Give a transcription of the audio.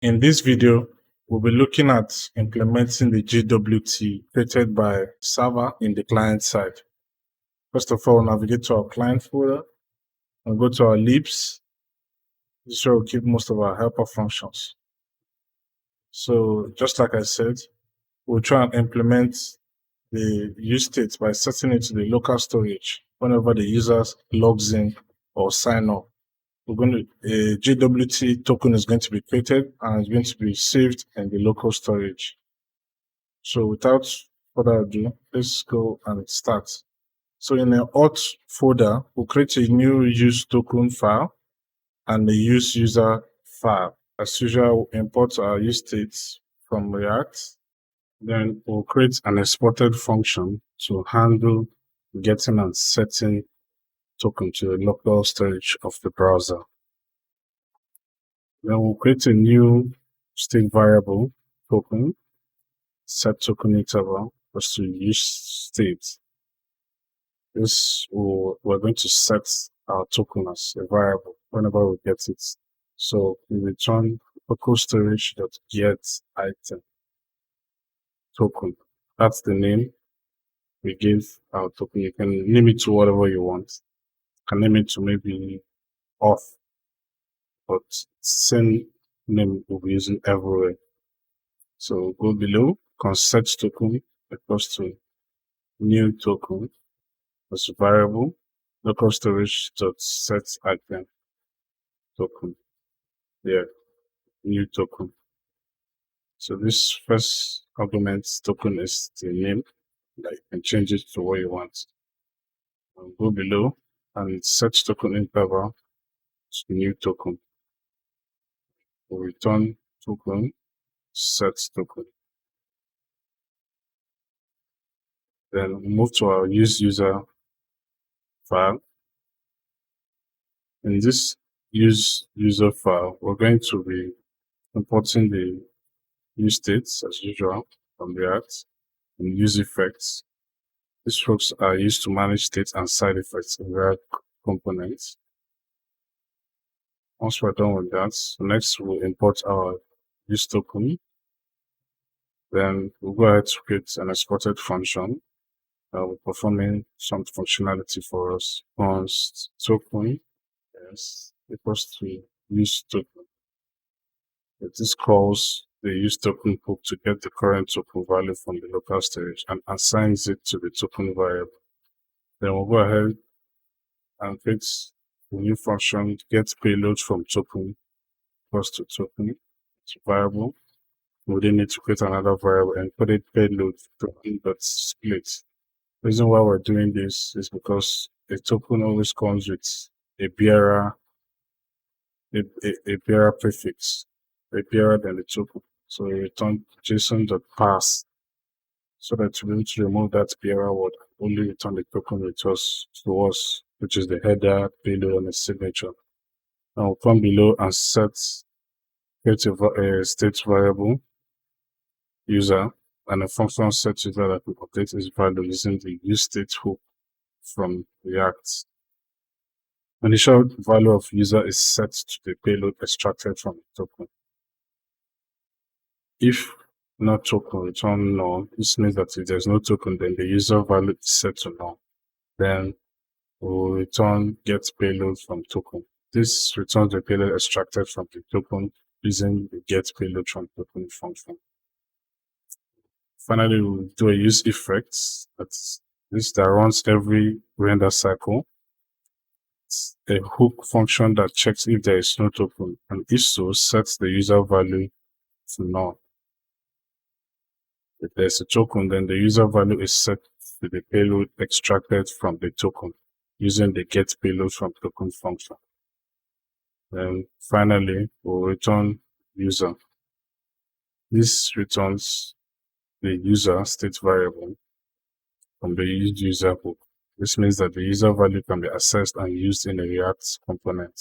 In this video, we'll be looking at implementing the JWT created by server in the client side. First of all, navigate to our client folder and go to our libs. This is where we'll keep most of our helper functions. So just like I said, we'll try and implement the use state by setting it to the local storage whenever the user logs in or sign up. A JWT token is going to be created and it's going to be saved in the local storage. So without further ado, let's go and start. So in the auth folder, we'll create a new useToken file and the useUser file. As usual, we'll import our use states from React. Then we'll create an exported function to handle getting and setting token to the local storage of the browser. Then we'll create a new state variable token, set token interval, just to use state. We're going to set our token as a variable whenever we get it. So we return local storage.get item token. That's the name we give our token. You can name it to whatever you want. You can name it to maybe auth, but same name we'll be using everywhere. So go below, set token equals to new token as a variable, local storage.set item token. Yeah, new token. So this first argument token is the name. You can change it to what you want. And go below and set token interval to new token. We'll return token, set token. Then move to our useUser file. In this useUser file, we're going to be importing the use states as usual from React and use effects. These folks are used to manage states and side effects in React components. Once we're done with that, next we'll import our useToken. Then we'll go ahead to create an exported function that will performing some functionality for us. Const token, yes, equals to useToken. This calls the useToken hook to get the current token value from the local storage and assigns it to the token variable. Then we'll go ahead and create a new function, get payload from token equals to token. It's a variable. We then need to create another variable and put it payload token.split. The reason why we're doing this is because a token always comes with a bearer, a bearer prefix, a bearer than the token. So we return JSON.parse so that to be able to remove that bearer word, only return the token returns to us, which is the header, payload, and the signature. Now we'll come below and create a state variable user and a function set user that will update its value using the useState hook from React. Initial value of user is set to the payload extracted from the token. If not token, return null. This means that if there's no token, then the user value is set to null. Then we'll return get payload from token. This returns the payload extracted from the token using the get payload from token function. Finally, we'll do a use effects. That's this that runs every render cycle. It's a hook function that checks if there is no token, and if so, sets the user value to null. If there's a token, then the user value is set to the payload extracted from the token using the get payload from token function. Then finally, we'll return user. This returns the user state variable from the useUser hook. This means that the user value can be accessed and used in a React component.